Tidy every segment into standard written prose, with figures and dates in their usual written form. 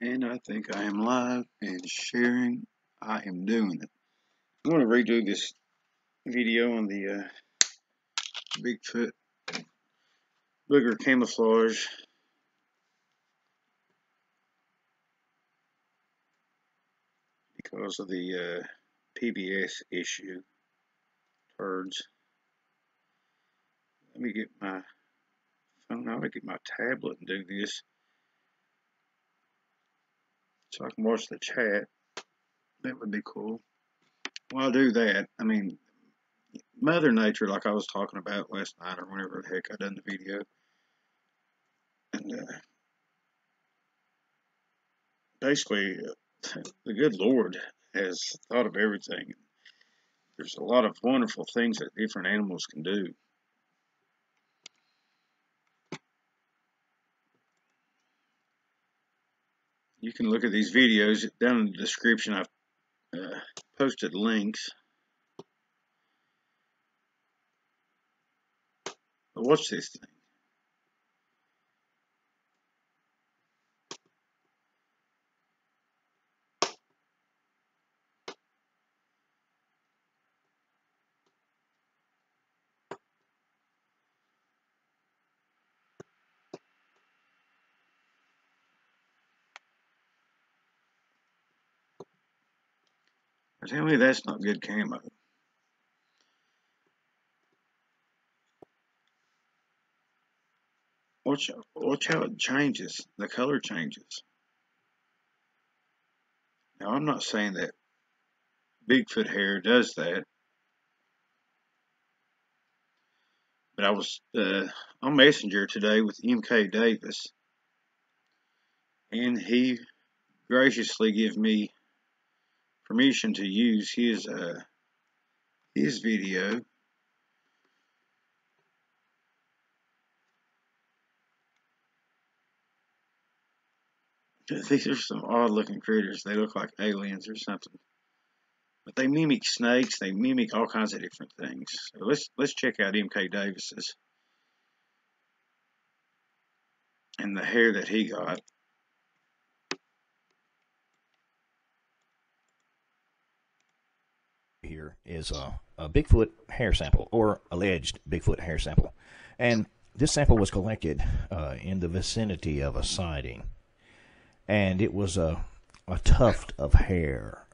And I think I am live and sharing. I am doing it. I'm going to redo this video on the Bigfoot booger camouflage because of the PBS issue. Turds. Let me get my phone. I want to get my tablet and do this so I can watch the chat. That would be cool. While I do that, I mean, Mother Nature, like I was talking about last night or whenever the heck I done the video, and basically, the good Lord has thought of everything. There's a lot of wonderful things that different animals can do. You can look at these videos down in the description. I've posted links. But watch this thing. Tell me that's not good camo. Watch how it changes. The color changes. Now, I'm not saying that Bigfoot hair does that. But I was on Messenger today with MK Davis. And he graciously gave me permission to use his video. These are some odd looking critters. They look like aliens or something. But they mimic snakes, they mimic all kinds of different things. So let's check out MK Davis's and the hair that he got. Here is a Bigfoot hair sample, or alleged Bigfoot hair sample. And this sample was collected in the vicinity of a sighting. And it was a tuft of hair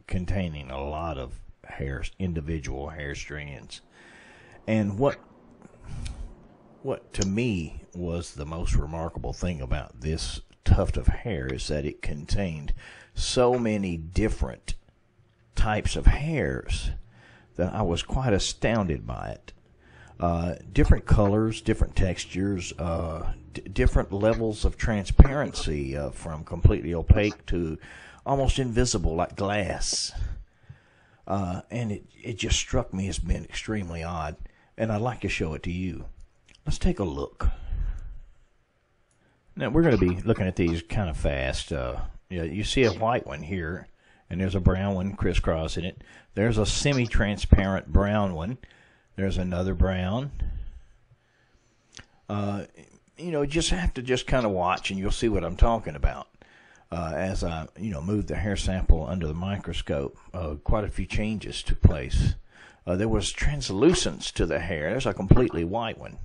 containing a lot of hairs, individual hair strands. And what to me was the most remarkable thing about this tuft of hair is that it contained so many different types of hairs that I was quite astounded by it. Different colors, different textures, different levels of transparency, from completely opaque to almost invisible, like glass. And it just struck me as being extremely odd, and I'd like to show it to you. Let's take a look. Now, we're going to be looking at these kind of fast. You see a white one here, and there's a brown one crisscrossing it. There's a semi-transparent brown one. There's another brown. You just have to kind of watch, and you'll see what I'm talking about. As I, moved the hair sample under the microscope, quite a few changes took place. There was translucence to the hair. There's a completely white one.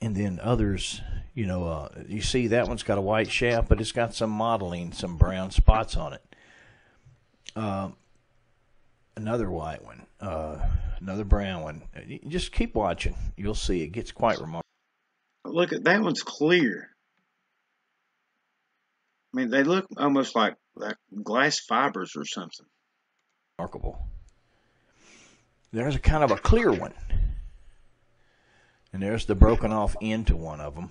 And then others, you see that one's got a white shaft, but it's got some mottling, some brown spots on it. Another white one, another brown one. You just keep watching. You'll see it gets quite remarkable. Look at that one's clear. I mean, they look almost like glass fibers or something. Remarkable. There's a kind of a clear one. And there's the broken off end to one of them.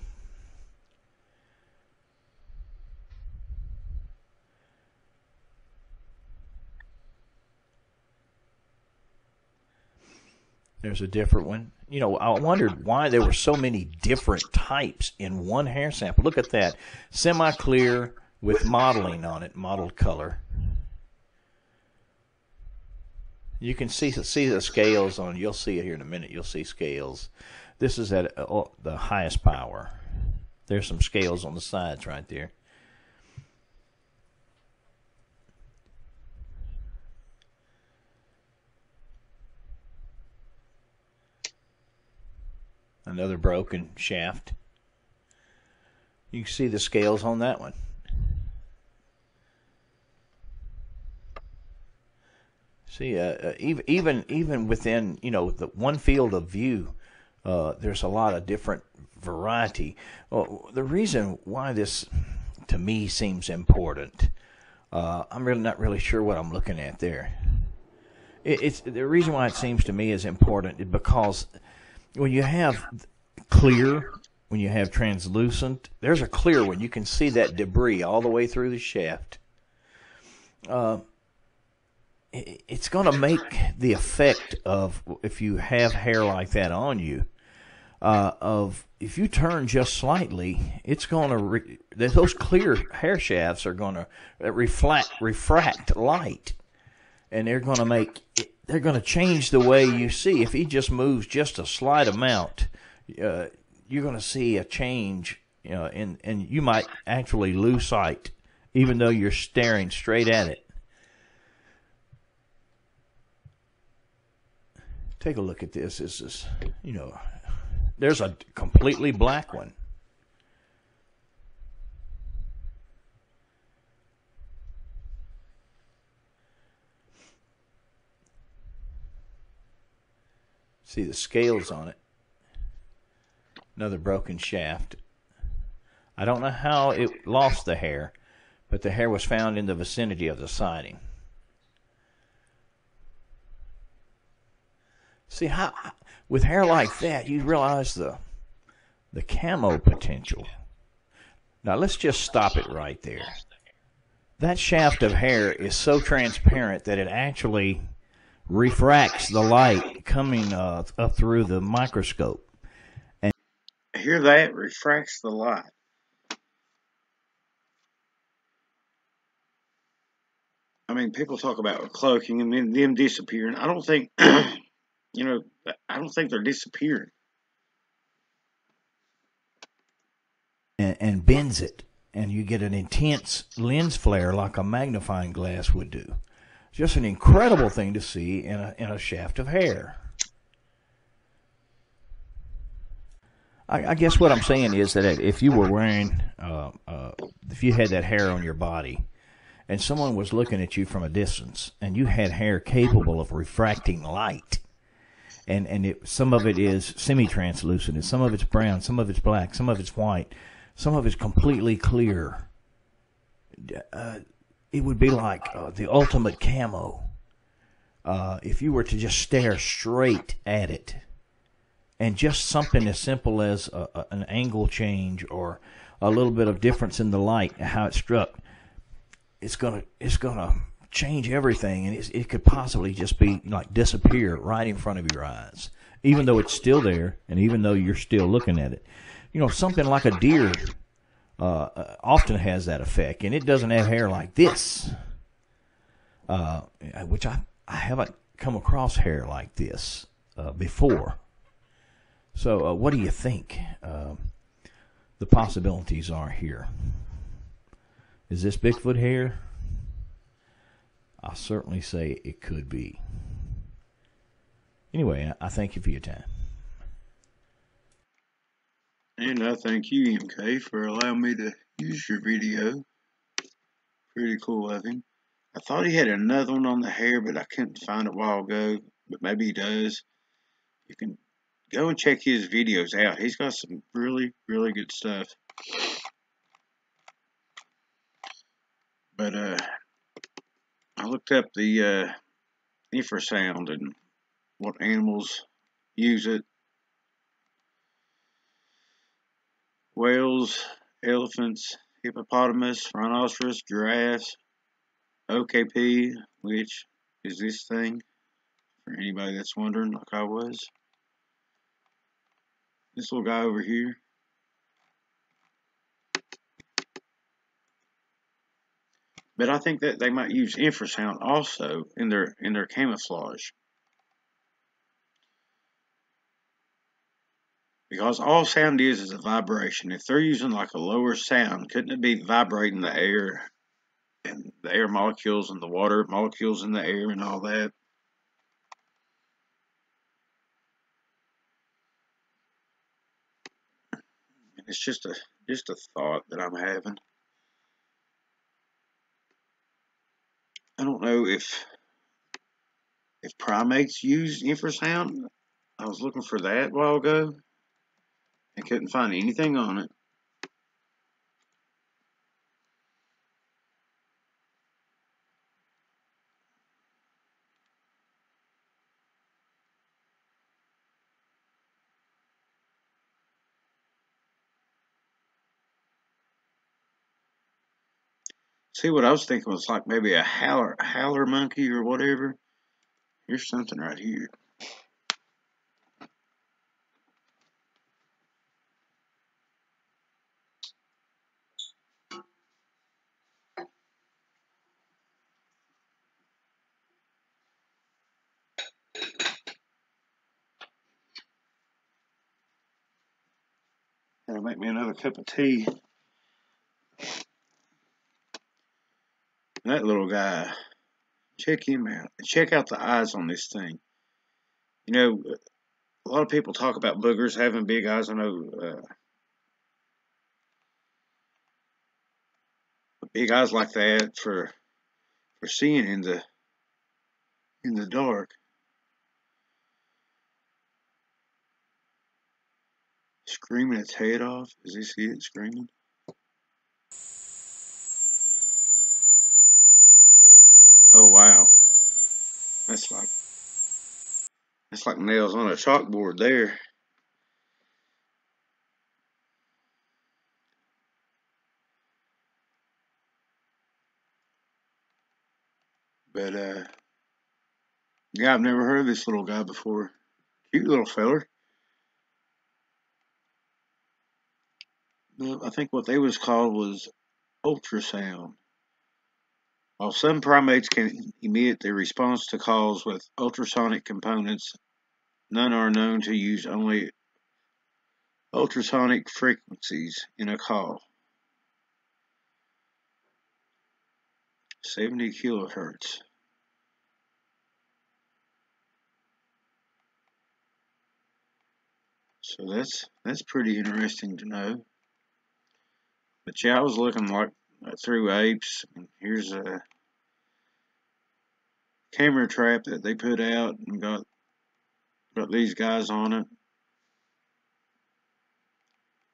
There's a different one. I wondered why there were so many different types in one hair sample. Look at that. Semi-clear with mottling on it, mottled color. You can see the scales on. You'll see it here in a minute. You'll see scales. This is at the highest power. There's some scales on the sides right there. Another broken shaft. You can see the scales on that one. See, even within, you know, the one field of view, there's a lot of different variety. Well, the reason why this, to me, seems important, I'm really not really sure what I'm looking at there. It's the reason why it seems to me is important is because when you have clear, when you have translucent, there's a clear one. You can see that debris all the way through the shaft. It's going to make the effect of, if you have hair like that on you, of if you turn just slightly, it's going to those clear hair shafts are going to refract light, and they're going to change the way you see. If he just moves just a slight amount, you're going to see a change, you know, and you might actually lose sight, even though you're staring straight at it. Take a look at this. This is, you know, there's a completely black one. See the scales on it. Another broken shaft. I don't know how it lost the hair, but the hair was found in the vicinity of the siding. See how, with hair like that, you realize the camo potential. Now let's just stop it right there. That shaft of hair is so transparent that it actually refracts the light coming up through the microscope. And hear that? Refracts the light. I mean, people talk about cloaking and then them disappearing. I don't think, you know, I don't think they're disappearing. And bends it, and you get an intense lens flare like a magnifying glass would do. Just an incredible thing to see in a shaft of hair. I guess what I'm saying is that if you were wearing, if you had that hair on your body, and someone was looking at you from a distance, and you had hair capable of refracting light, and some of it is semi-translucent, and some of it's brown, some of it's black, some of it's white, some of it's completely clear. It would be like the ultimate camo. If you were to just stare straight at it, and just something as simple as an angle change or a little bit of difference in the light, how it struck, it's gonna change everything, and it could possibly just be like disappear right in front of your eyes, even though it's still there, and even though you're still looking at it. You know, something like a deer often has that effect, and it doesn't have hair like this, which I haven't come across hair like this before. So what do you think the possibilities are here? Is this Bigfoot hair? I'll certainly say it could be. Anyway, I thank you for your time. And I thank you, MK, for allowing me to use your video. Pretty cool of him. I thought he had another one on the hair, but I couldn't find it a while ago. But maybe he does. You can go and check his videos out. He's got some really, really good stuff. But I looked up the infrasound and what animals use it. Whales, elephants, hippopotamus, rhinoceros, giraffes, OKP, which is this thing, for anybody that's wondering like I was. This little guy over here. But I think that they might use infrasound also in their camouflage. Because all sound is a vibration. If they're using like a lower sound, couldn't it be vibrating the air and the air molecules and the water molecules in the air and all that? And it's just a thought that I'm having. I don't know if primates use infrasound. I was looking for that a while ago and couldn't find anything on it. See, what I was thinking was like maybe a howler monkey or whatever. Here's something right here. That'll make me another cup of tea. That little guy, check him out. Check out the eyes on this thing. You know, a lot of people talk about boogers having big eyes. I know big eyes like that for seeing in the dark. Screaming its head off. Does he see it screaming? Oh wow, that's like nails on a chalkboard there. But yeah, I've never heard of this little guy before. Cute little feller. I think what they was called was ultrasound. While some primates can emit their response to calls with ultrasonic components, none are known to use only ultrasonic frequencies in a call. 70 kilohertz. So that's pretty interesting to know. But yeah, I was looking like through apes. Here's a camera trap that they put out and got these guys on it.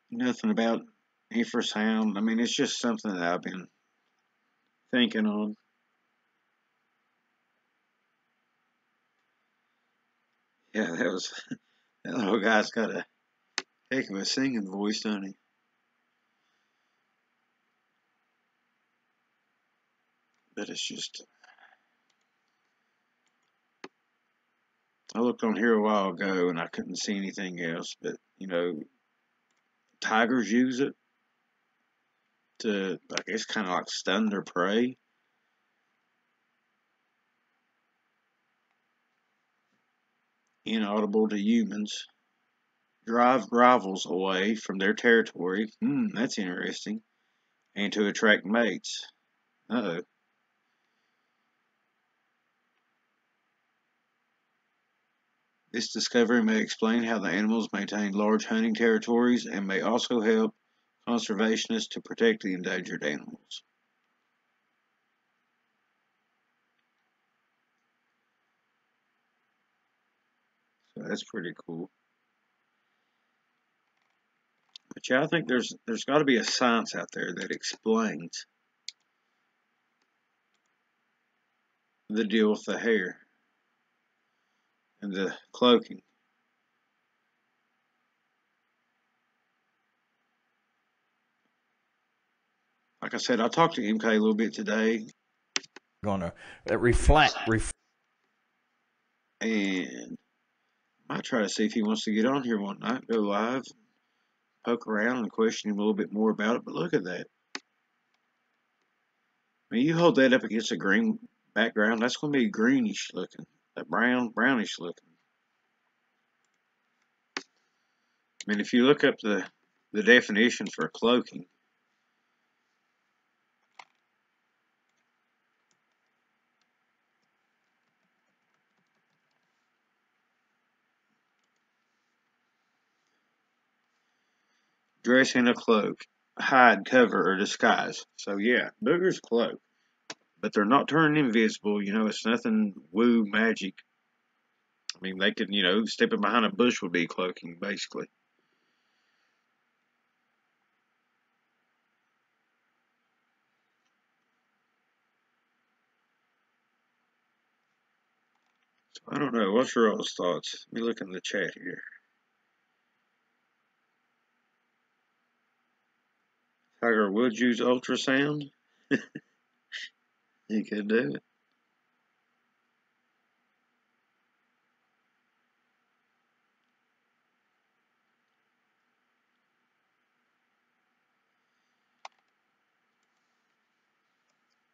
Nothing about infrasound. I mean, it's just something that I've been thinking on. Yeah, that little guy's got a heck of a singing voice, doesn't he? But it's just, I looked on here a while ago and I couldn't see anything else. But you know, tigers use it to, I guess, kind of like stun their prey. Inaudible to humans. Drive rivals away from their territory. That's interesting. And to attract mates. Uh-oh. This discovery may explain how the animals maintain large hunting territories and may also help conservationists to protect the endangered animals. So that's pretty cool. But yeah, I think there's got to be a science out there that explains the deal with the hair and the cloaking. Like I said, I talked to MK a little bit today. Gonna reflect. And I might try to see if he wants to get on here one night, go live, poke around and question him a little bit more about it. But look at that. I mean, you hold that up against a green background, that's going to be greenish looking, that brownish looking. I mean, if you look up the definition for cloaking, dress in a cloak, hide, cover, or disguise. So yeah, boogers cloak, but they're not turning invisible. You know, it's nothing woo magic. I mean, they could, stepping behind a bush would be cloaking, basically. So I don't know. What's your all's thoughts? Let me look in the chat here. Tiger would use ultrasound. He could do it.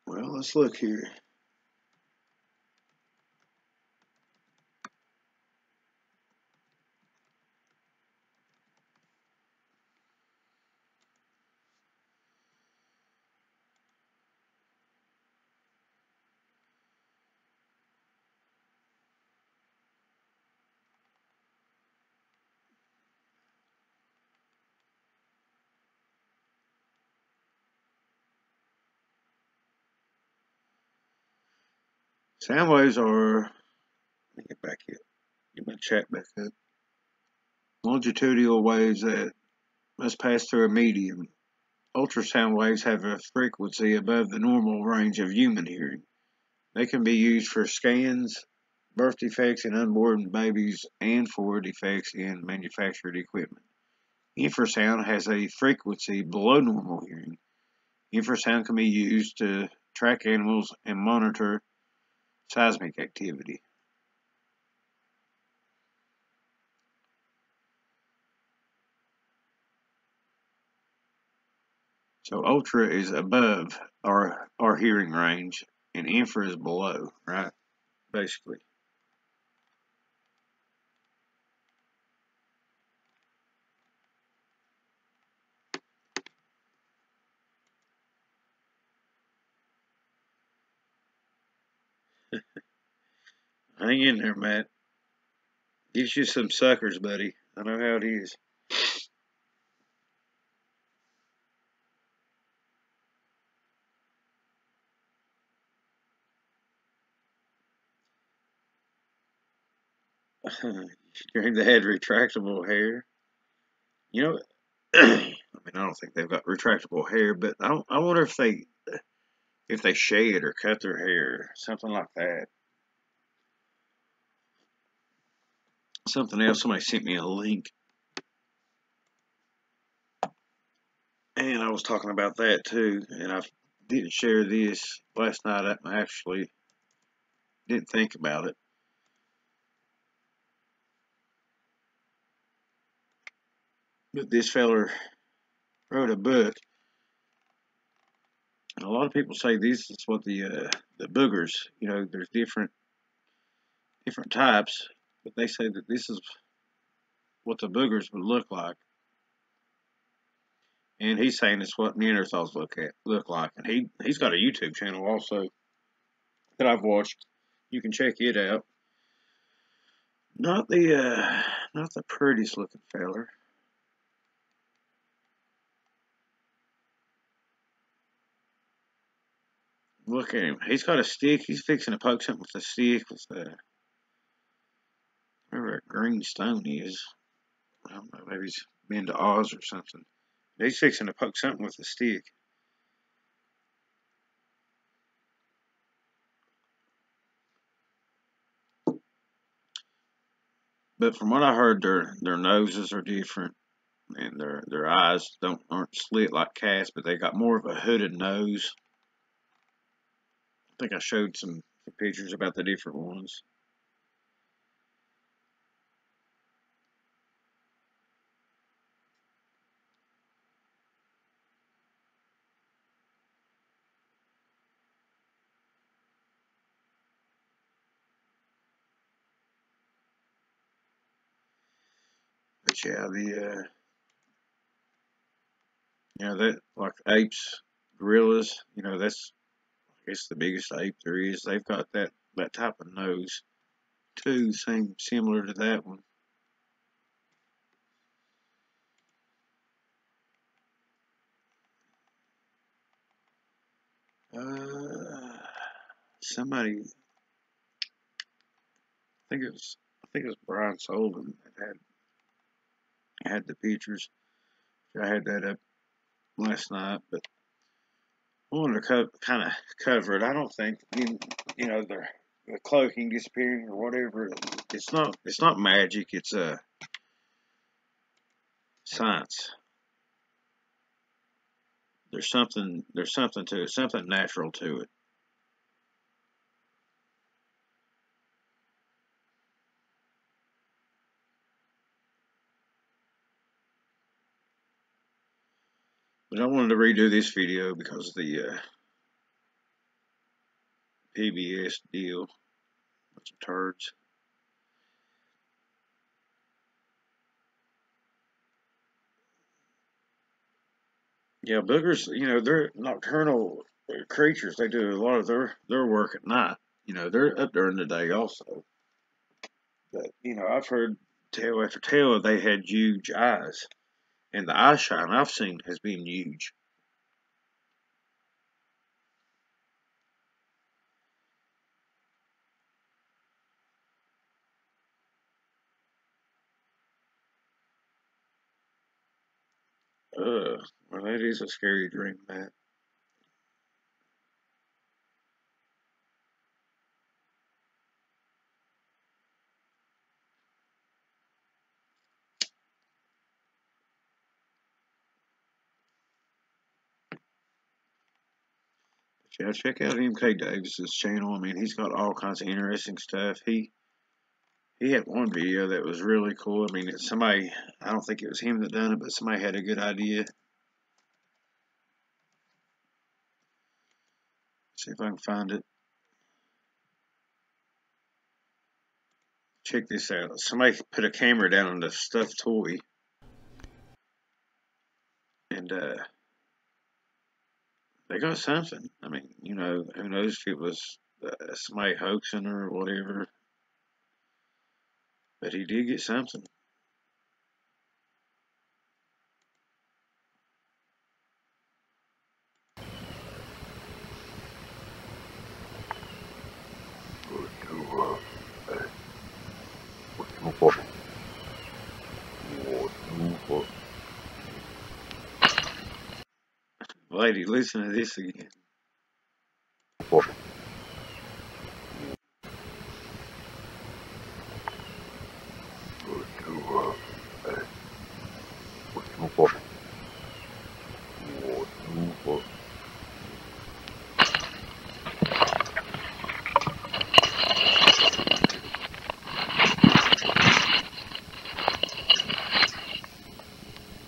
Well, let's look here. Sound waves are. Let me get back here. Get my chat back up. Longitudinal waves that must pass through a medium. Ultrasound waves have a frequency above the normal range of human hearing. They can be used for scans, birth defects in unborn babies, and for defects in manufactured equipment. Infrasound has a frequency below normal hearing. Infrasound can be used to track animals and monitor seismic activity. So ultra is above our hearing range, and infra is below, right? Basically. Hang in there, Matt. Get you some suckers, buddy. I know how it is. During they had retractable hair. You know, I mean, I don't think they've got retractable hair, but I wonder if they shave or cut their hair, something like that. Something else. Somebody sent me a link, and I was talking about that too. And I didn't share this last night. I actually didn't think about it, but this feller wrote a book, and a lot of people say this is what the boogers. There's different types, but they say that this is what the boogers would look like. And he's saying it's what Neanderthals look like. And he's got a YouTube channel also that I've watched. You can check it out. Not the prettiest looking feller. Look at him. He's got a stick. He's fixing to poke something with a stick with whatever a green stone is. I don't know. Maybe he's been to Oz or something. He's fixing to poke something with a stick. But from what I heard, their noses are different, and their eyes aren't slit like cats, but they got more of a hooded nose. I think I showed some pictures about the different ones. But But yeah, that like apes, gorillas, that's I guess the biggest ape there is. They've got that type of nose too, similar to that one. Somebody, I think it was Brian Sullivan that had the pictures. I had that up last night, but I wanted to kind of cover it. I don't think the cloaking disappearing or whatever. It's not magic. It's science. There's something to it. Something natural to it. But I wanted to redo this video because of the PBS deal. Bunch of turds. Yeah, boogers. They're nocturnal creatures. They do a lot of their work at night. They're up during the day also. But I've heard tale after tale they had huge eyes, and the eye shine I've seen has been huge. Well, that is a scary dream, Matt. But yeah, check out MK Davis's channel. I mean, he's got all kinds of interesting stuff. He had one video that was really cool. I mean, it's somebody. I don't think it was him that done it, but somebody had a good idea. See if I can find it. Check this out. Somebody put a camera down on the stuffed toy, and they got something. I mean, who knows if it was somebody hoaxing or whatever, but he did get something. Lady, listen to this again.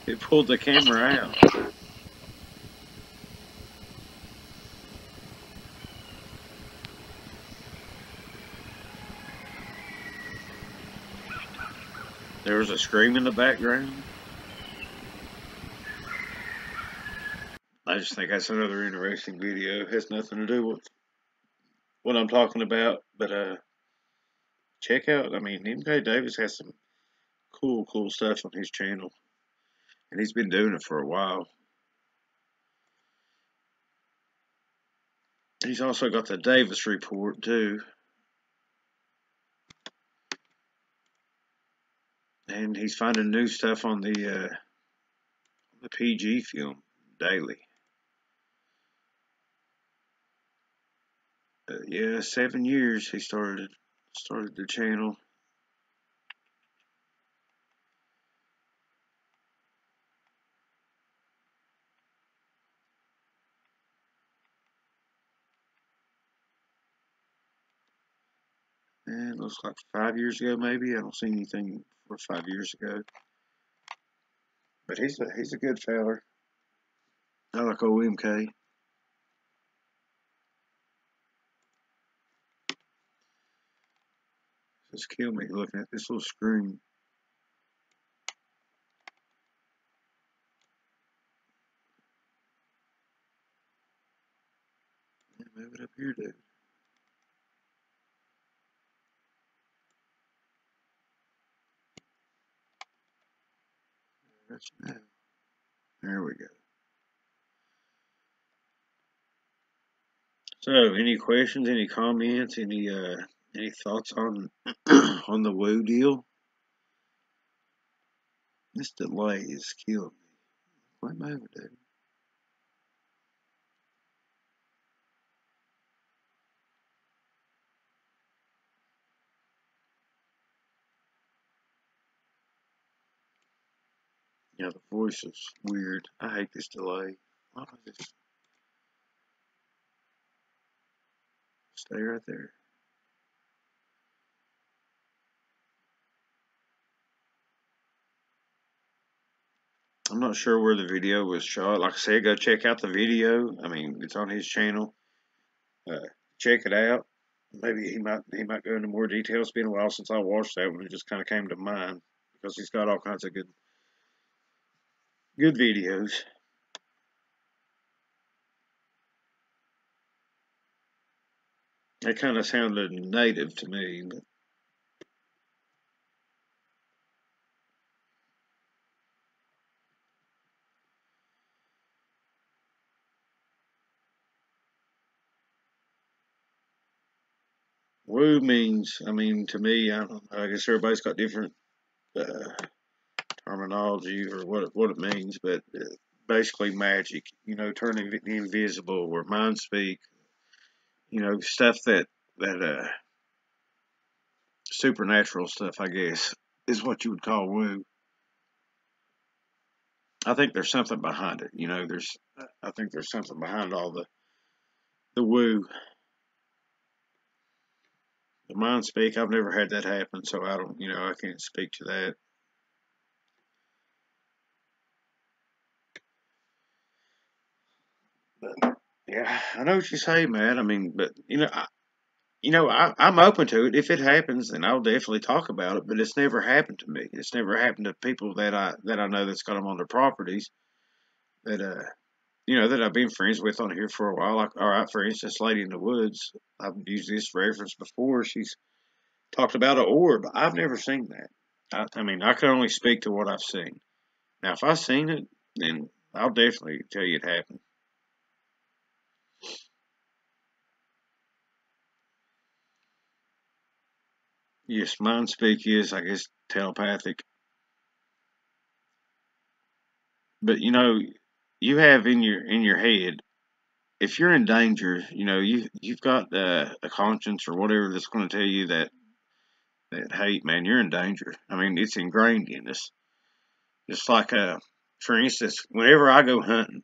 It pulled the camera out. There was a scream in the background. I just think that's another interesting video. It has nothing to do with what I'm talking about, but check out. I mean, MK Davis has some cool stuff on his channel, and he's been doing it for a while. He's also got the Davis Report too, and he's finding new stuff on the PG film daily. Yeah, 7 years he started the channel. And it looks like 5 years ago, maybe. I don't see anything for 5 years ago. But he's a good feller. I like old MK. Just kill me looking at this little screen. Move it up here, dude. That's now. There we go. So, any questions, any comments, any thoughts on on the woo deal? This delay is killing me. Quite move it, dude. Yeah, the voice is weird. I hate this delay. Why don't I just stay right there? I'm not sure where the video was shot. Like I said, go check out the video. I mean, it's on his channel. Uh, check it out. Maybe he might go into more detail. It's been a while since I watched that one. It just kind of came to mind because he's got all kinds of good videos. It kind of sounded native to me, but woo means, I mean, to me, I don't know. I guess everybody's got different uh, terminology or what it means, but basically magic. You know, turning the invisible or mind speak. You know, stuff that supernatural stuff. I guess is what you would call woo. I think there's something behind it. You know, I think there's something behind all the woo. The mind speak. I've never had that happen, so I don't. You know, I can't speak to that. But yeah, I know what you say, man. I mean, but I'm open to it. If it happens, then I'll definitely talk about it. But it's never happened to me. It's never happened to people that I know that's got them on their properties that that I've been friends with on here for a while. Like, all right, for instance, Lady in the Woods. I've used this reference before. She's talked about an orb. I've never seen that. I mean, I can only speak to what I've seen. Now, if I've seen it, then I'll definitely tell you it happened. Yes, mind speak is, I guess, telepathic. But you have in your head, if you're in danger, you've got a conscience or whatever that's going to tell you that hey, man, you're in danger. I mean, it's ingrained in us. Just like for instance, whenever I go hunting,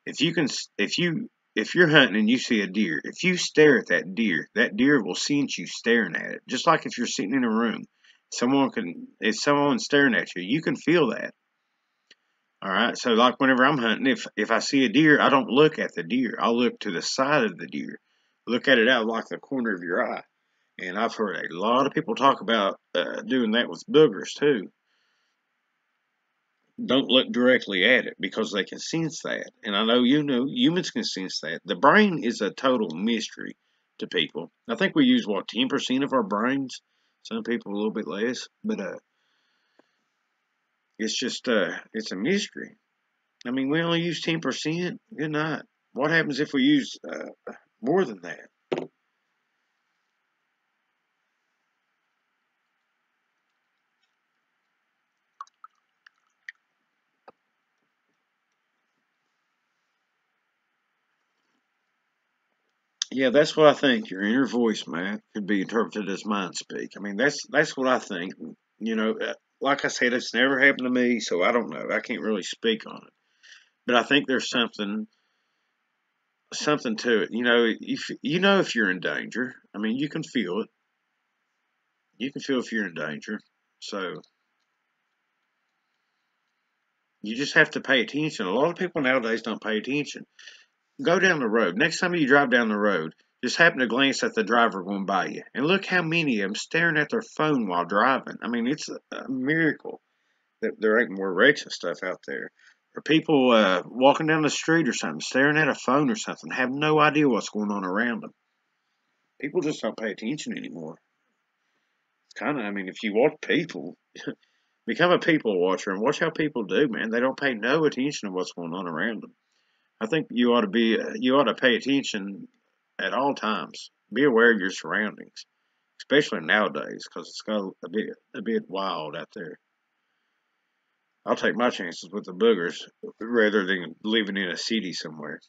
if you can, if you're hunting and you see a deer, if you stare at that deer will sense you staring at it. Just like if you're sitting in a room, if someone's staring at you, you can feel that. All right. So like whenever I'm hunting, if I see a deer, I don't look at the deer. I'll look to the side of the deer. Look at it out like the corner of your eye. And I've heard a lot of people talk about doing that with boogers too. Don't look directly at it because they can sense that. And I know humans can sense that. The brain is a total mystery to people. I think we use what 10% of our brains. Some people a little bit less, but it's a mystery. I mean, we only use 10%. Good night. What happens if we use more than that? Yeah, that's what I think. Your inner voice, man, could be interpreted as mind speak. I mean, that's what I think. Like I said, it's never happened to me, so I don't know. I can't really speak on it, but I think there's something to it. If you're in danger. I mean, you can feel it. You can feel if you're in danger. So you just have to pay attention. A lot of people nowadays don't pay attention. Go down the road. Next time you drive down the road, just happen to glance at the driver going by you. And look how many of them staring at their phone while driving. I mean, it's a miracle that there ain't more wrecks and stuff out there. or people walking down the street or something, staring at a phone or something, have no idea what's going on around them. People just don't pay attention anymore. It's kind of, I mean, if you watch people, become a people watcher and watch how people do, man. They don't pay no attention to what's going on around them. I think you ought to pay attention at all times. Be aware of your surroundings, especially nowadays, because it's got a bit wild out there. I'll take my chances with the boogers rather than living in a city somewhere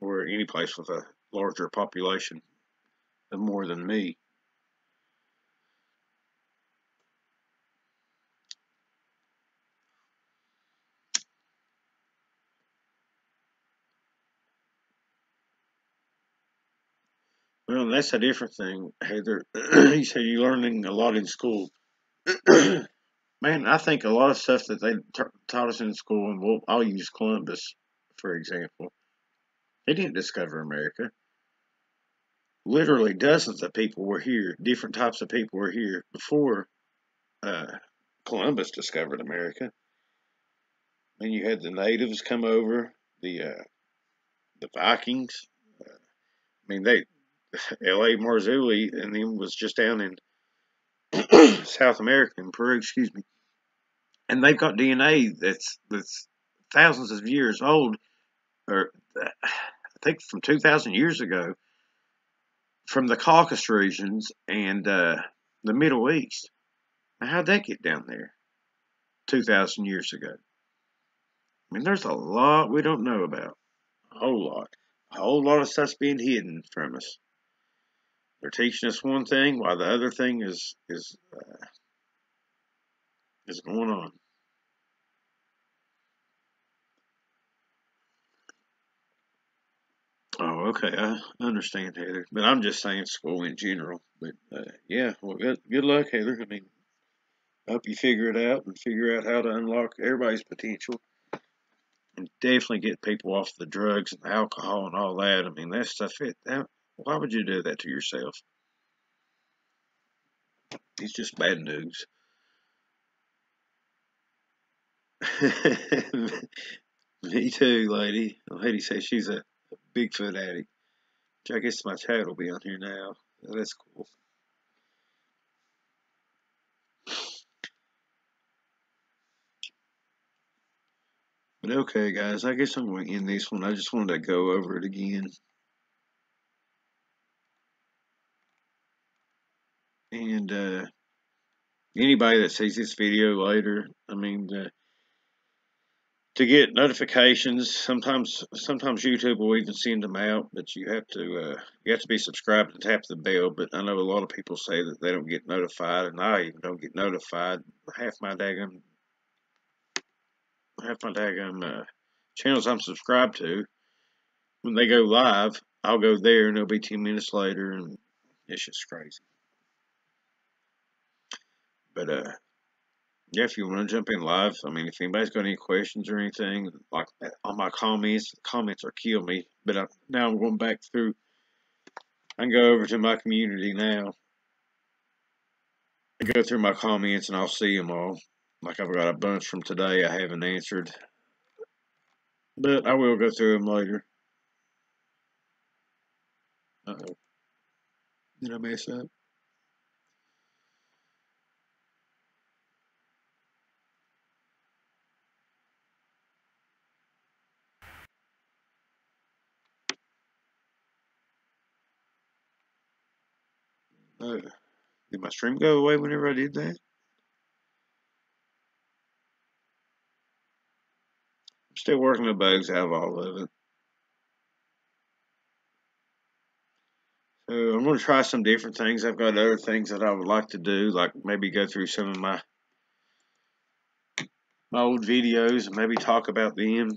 or any place with a larger population of more than me. Well, that's a different thing, Heather. You said you're learning a lot in school. Man, I think a lot of stuff that they taught us in school, and I'll use Columbus for example. He didn't discover America. Literally, dozens of people were here. Different types of people were here before uh, Columbus discovered America. And you had the natives come over, the Vikings. I mean, they L.A. Marzulli and them was just down in South America, in Peru, excuse me, and they've got DNA that's thousands of years old, or I think from 2,000 years ago, from the Caucasus regions and the Middle East. Now, how'd that get down there 2,000 years ago? I mean, there's a lot we don't know about. A whole lot. A whole lot of stuff's being hidden from us. They're teaching us one thing while the other thing is going on. Oh, okay. I understand, Heather. But I'm just saying school in general. But yeah, well, good luck, Heather. I mean, I hope you figure it out and figure out how to unlock everybody's potential and definitely get people off the drugs and alcohol and all that. I mean, that stuff. Why would you do that to yourself? It's just bad news. Me too, lady. The lady says she's a Bigfoot addict. Which I guess my chat will be on here now. That's cool. But okay, guys, I guess I'm going to end this one. I just wanted to go over it again. And anybody that sees this video later, I mean, to get notifications, sometimes YouTube will even send them out, but you have to be subscribed and tap the bell. But I know a lot of people say that they don't get notified, and I even don't get notified. Half my daggum channels I'm subscribed to, when they go live, I'll go there and it'll be 10 minutes later, and it's just crazy. But yeah, if you want to jump in live, I mean, if anybody's got any questions or anything, like on my comments, the comments are kill me. But now I'm going back through. I can go over to my community now and go through my comments, and I'll see them all. Like I've got a bunch from today I haven't answered, but I will go through them later. Uh-oh. Did I mess up? Did my stream go away whenever I did that? I'm still working the bugs out of all of it. So I'm going to try some different things. I've got other things that I would like to do, like maybe go through some of my old videos and maybe talk about them.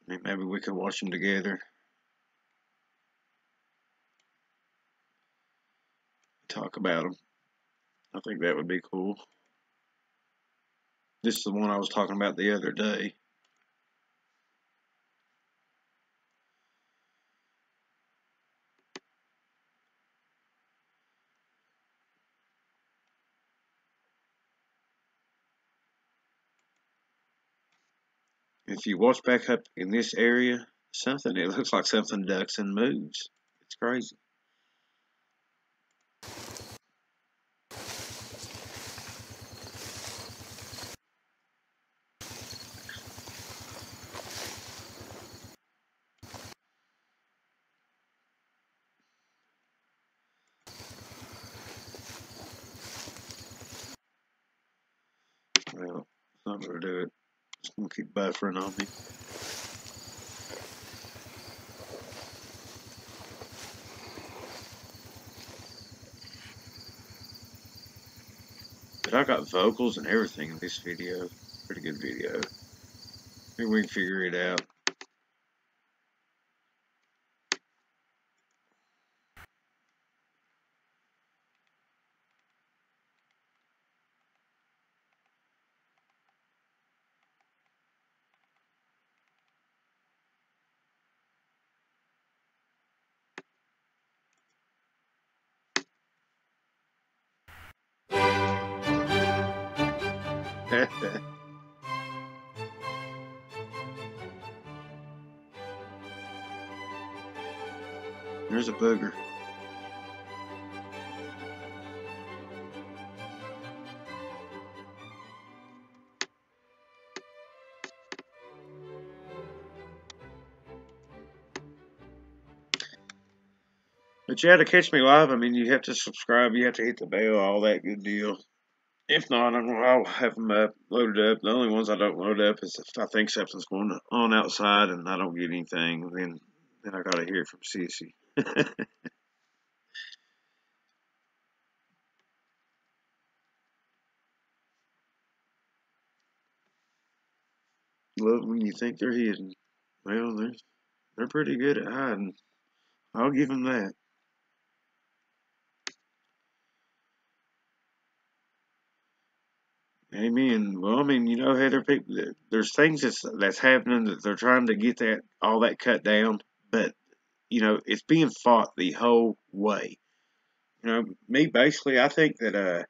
Maybe we could watch them together, talk about them. I think that would be cool. This is the one I was talking about the other day. If you watch back up in this area, it looks like something ducks and moves. It's crazy. Well, it's not going to do it. It's going to keep buffering on me. But I got vocals and everything in this video. Pretty good video. Maybe we can figure it out. There's a booger. But yeah, to catch me live, I mean, you have to subscribe, you have to hit the bell, all that good deal. If not, I'll have them loaded up. The only ones I don't load up is if I think something's going on outside and I don't get anything, then I gotta hear it from Sissy. Love when you think they're hidden. Well, they're pretty good at hiding. I'll give them that. Amen. Well, I mean, you know, Heather, there's things that's happening that they're trying to get all that cut down, but you know, it's being fought the whole way. You know, me basically, I think the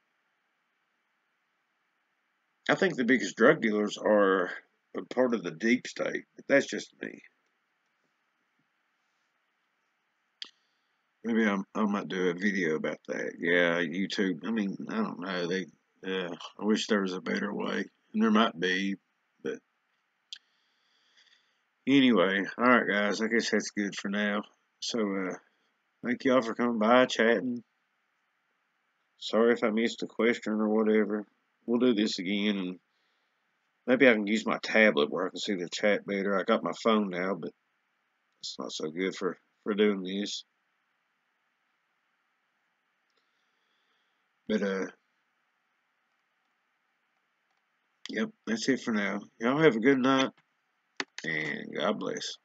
biggest drug dealers are a part of the deep state. But that's just me. Maybe I might do a video about that. Yeah, YouTube. I mean, I don't know. I wish there was a better way, and there might be, but anyway. All right, guys. I guess that's good for now. So, thank y'all for coming by, chatting. Sorry if I missed a question or whatever. We'll do this again, and maybe I can use my tablet where I can see the chat better. I got my phone now, but it's not so good for doing this. But yep, that's it for now. Y'all have a good night, and God bless.